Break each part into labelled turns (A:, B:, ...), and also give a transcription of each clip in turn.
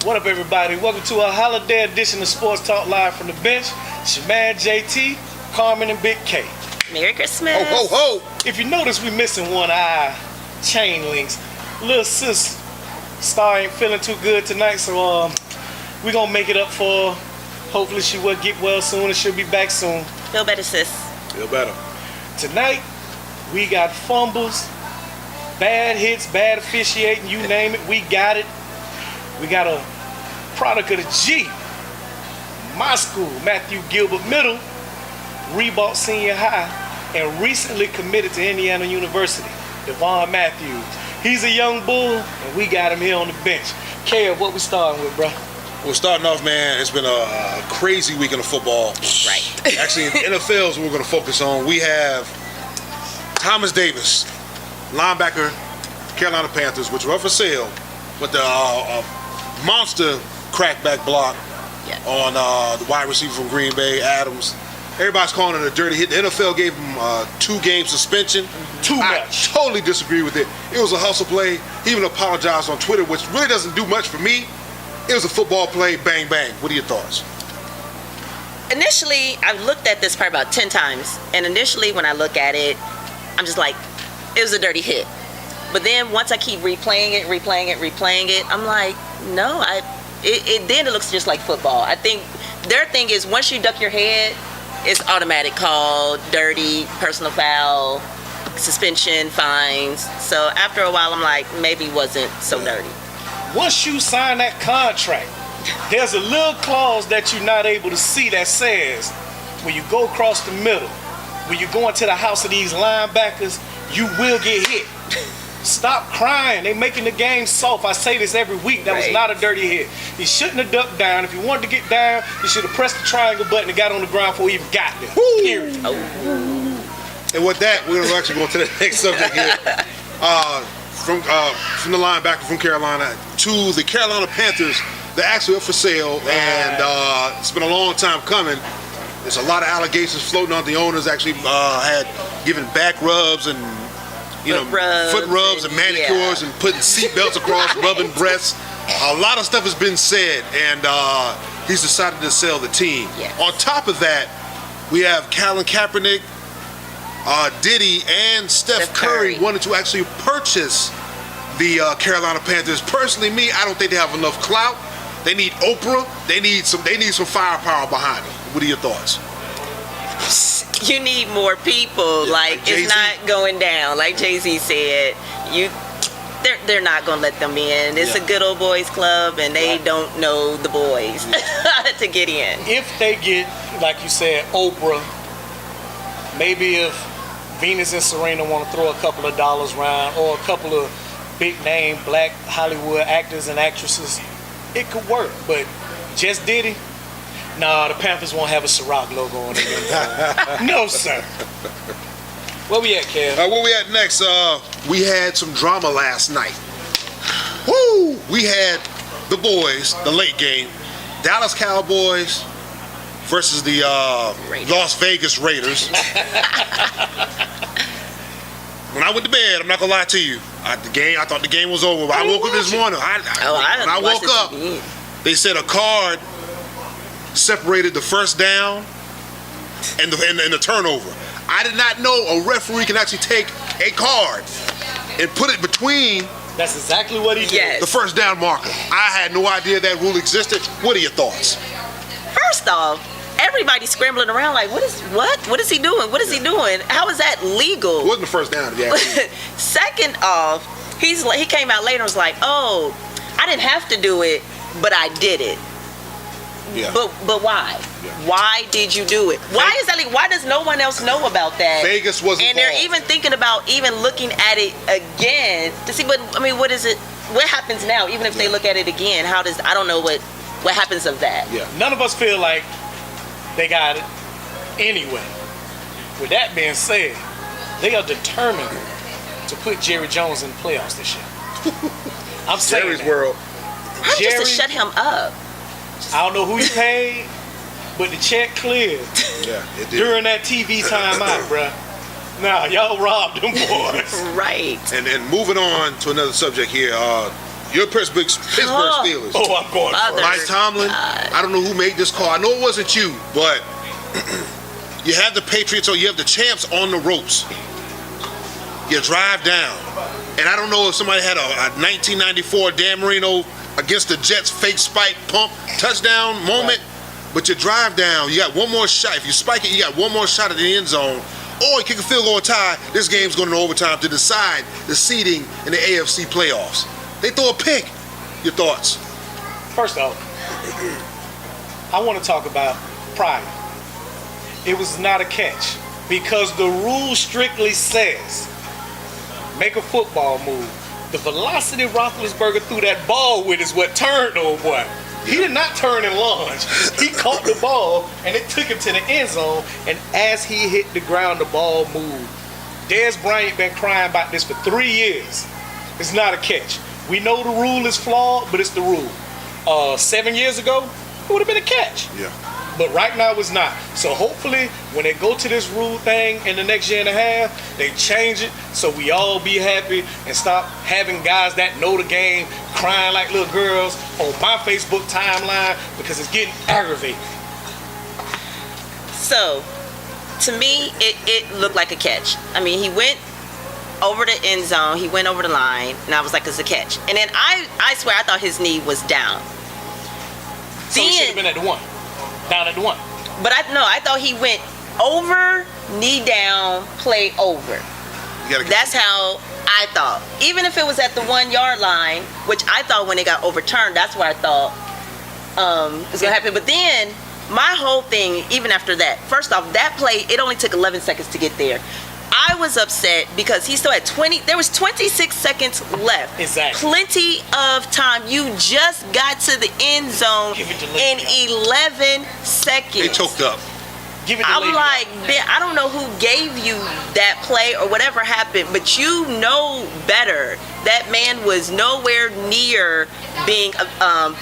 A: What up, everybody? Welcome to a holiday edition of Sports Talk Live from the bench. It's your man JT, Carmen, and Big K.
B: Merry Christmas.
C: Ho, ho, ho.
A: If you notice, we missing one eye chain links. Little sis Star ain't feeling too good tonight, so we gonna make it up for her. Hopefully she will get well soon and she'll be back soon.
B: Feel better, sis.
C: Feel better.
A: Tonight, we got fumbles, bad hits, bad officiating, you name it, we got it. We got a product of the G, my school, Matthew Gilbert Middle, Reebok Senior High, and recently committed to Indiana University, Devon Matthews. He's a young bull, and we got him here on the bench. Kev, what we starting with, bro?
C: We're starting off, man. It's been a crazy weekend of football.
B: Right.
C: Actually, in the NFL is what we're going to focus on. We have Thomas Davis, linebacker, Carolina Panthers, which were up for sale, but the monster crackback block on the wide receiver from Green Bay, Adams. Everybody's calling it a dirty hit. The NFL gave him a 2-game suspension.
A: Too much.
C: I totally disagree with it. It was a hustle play. He even apologized on Twitter, which really doesn't do much for me. It was a football play, bang, bang. What are your thoughts?
B: Initially, I've looked at this probably about 10 times. And initially, when I look at it, I'm just like, it was a dirty hit. But then once I keep replaying it, I'm like, no, then it looks just like football. I think their thing is once you duck your head, it's automatic call, dirty, personal foul, suspension, fines. So after a while, I'm like, maybe it wasn't so dirty.
A: Once you sign that contract, there's a little clause that you're not able to see that says when you go across the middle, when you go into the house of these linebackers, you will get hit. Stop crying. They making the game soft. I say this every week. That was not a dirty hit. He shouldn't have ducked down. If he wanted to get down, he should have pressed the triangle button and got on the ground before he even got there. Period.
C: And with that, we're going to actually go to the next subject here. From the linebacker from Carolina to the Carolina Panthers. They're actually up for sale, and it's been a long time coming. There's a lot of allegations floating on. The owners actually had given back rubs and foot rubs and manicures and putting seatbelts across, rubbing breasts. A lot of stuff has been said, and he's decided to sell the team.
B: Yes.
C: On top of that, we have Colin Kaepernick, Diddy, and Steph Curry wanted to actually purchase the Carolina Panthers. Personally, I don't think they have enough clout. They need Oprah. They need some firepower behind them. What are your thoughts?
B: You need more people. Like it's not going down. Like Jay-Z said, they're not gonna let them in. It's a good old boys club, and they don't know the boys to get in.
A: If they get, like you said, Oprah, maybe if Venus and Serena want to throw a couple of dollars around, or a couple of big name black Hollywood actors and actresses, it could work. But just Diddy, nah, the Panthers won't have a Ciroc logo on it. No, sir. Where we at, Kev?
C: Where we at next? We had some drama last night. Woo! We had the boys, the late game, Dallas Cowboys versus the Las Vegas Raiders. When I went to bed, I'm not gonna lie to you, I thought the game was over. But I woke up this morning. When I woke up, they said a card separated the first down and the turnover. I did not know a referee can actually take a card and put it between.
A: That's exactly what he did.
B: Yes.
C: The first down marker. I had no idea that rule existed. What are your thoughts?
B: First off, everybody's scrambling around like, what is he doing? What is he doing? How is that legal?
C: It wasn't the first down, yeah.
B: Second off, he came out later and was like, oh, I didn't have to do it, but I did it.
C: Yeah.
B: But why?
C: Yeah.
B: Why did you do it? Why is that? Why does no one else know about that?
C: Vegas was
B: and
C: involved.
B: they're even thinking about even looking at it again to see. But I mean, what is it? What happens now? Even if they look at it again, I don't know what happens of that.
C: Yeah.
A: None of us feel like they got it anyway. With that being said, they are determined to put Jerry Jones in the playoffs this year. I'm saying
C: Jerry's
A: that.
C: world.
B: I'm just to shut him up.
A: I don't know who he paid, but the check cleared.
C: Yeah, it did.
A: During that TV timeout, bruh. Nah, y'all robbed them boys.
B: Right.
C: And then moving on to another subject here, You're Pittsburgh Steelers.
A: Oh, I'm going
B: Father.
A: first.
C: Mike Tomlin, I don't know who made this call. I know it wasn't you, but you have the Patriots or you have the champs on the ropes. You drive down. And I don't know if somebody had a 1994 Dan Marino against the Jets fake spike pump touchdown moment, but you drive down. You got one more shot. If you spike it, you got one more shot at the end zone. Or you kick a field goal tie. This game's going to overtime to decide the seeding in the AFC playoffs. They throw a pick. Your thoughts?
A: First off, I want to talk about pride. It was not a catch because the rule strictly says make a football move. The velocity Roethlisberger threw that ball with is what turned old boy. He did not turn and lunge. He caught the ball and it took him to the end zone. And as he hit the ground, the ball moved. Dez Bryant been crying about this for 3 years. It's not a catch. We know the rule is flawed, but it's the rule. 7 years ago, it would have been a catch.
C: Yeah.
A: But right now it's not. So hopefully when they go to this rule thing in the next year and a half, they change it so we all be happy and stop having guys that know the game crying like little girls on my Facebook timeline because it's getting aggravating.
B: So, to me, it looked like a catch. I mean, he went over the end zone, he went over the line, and I was like, it's a catch. And then I swear I thought his knee was down.
A: So he should have been at the one. Down at the one.
B: But I thought he went over, knee down, play over. That's how I thought. Even if it was at the 1 yard line, which I thought when it got overturned, that's what I thought was going to happen. But then my whole thing, even after that, first off, that play, it only took 11 seconds to get there. I was upset because he still had 20. There was 26 seconds left.
A: Exactly.
B: Plenty of time. You just got to the end zone in 11 seconds.
C: They choked up.
A: Give it to
B: I'm
A: Le'Veon.
B: like, Ben, I don't know who gave you that play or whatever happened, but you know better. That man was nowhere near being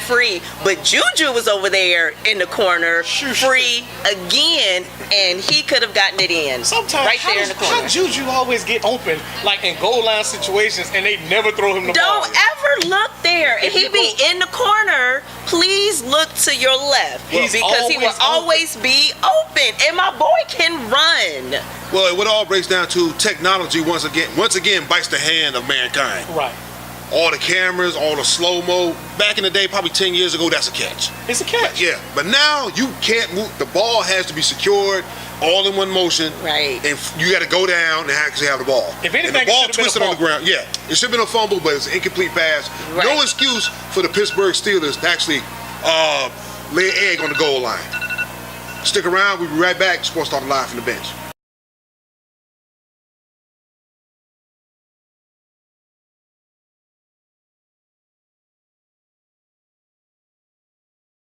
B: free. But Juju was over there in the corner, free again, and he could have gotten it in.
A: Sometimes,
B: right there in the corner.
A: How Juju always get open, like in goal line situations, and they never throw him the ball?
B: Don't ever look there. If he be in the corner, please look to your left.
A: He's
B: because he will
A: always
B: always be open. And my boy can run.
C: Well, it all breaks down to technology once again bites the hand of mankind.
A: Right.
C: All the cameras, all the slow-mo. Back in the day, probably 10 years ago, that's a catch.
A: It's a catch.
C: Yeah, but now you can't move. The ball has to be secured all in one motion.
B: Right.
C: And you got to go down and actually have the ball.
A: If anything,
C: and the ball
A: it should have
C: twisted
A: been a
C: on the ground. Yeah, it should have been a fumble, but it's an incomplete pass.
B: Right.
C: No excuse for the Pittsburgh Steelers to actually lay an egg on the goal line. Stick around. We'll be right back. Sports Talk Live from the bench.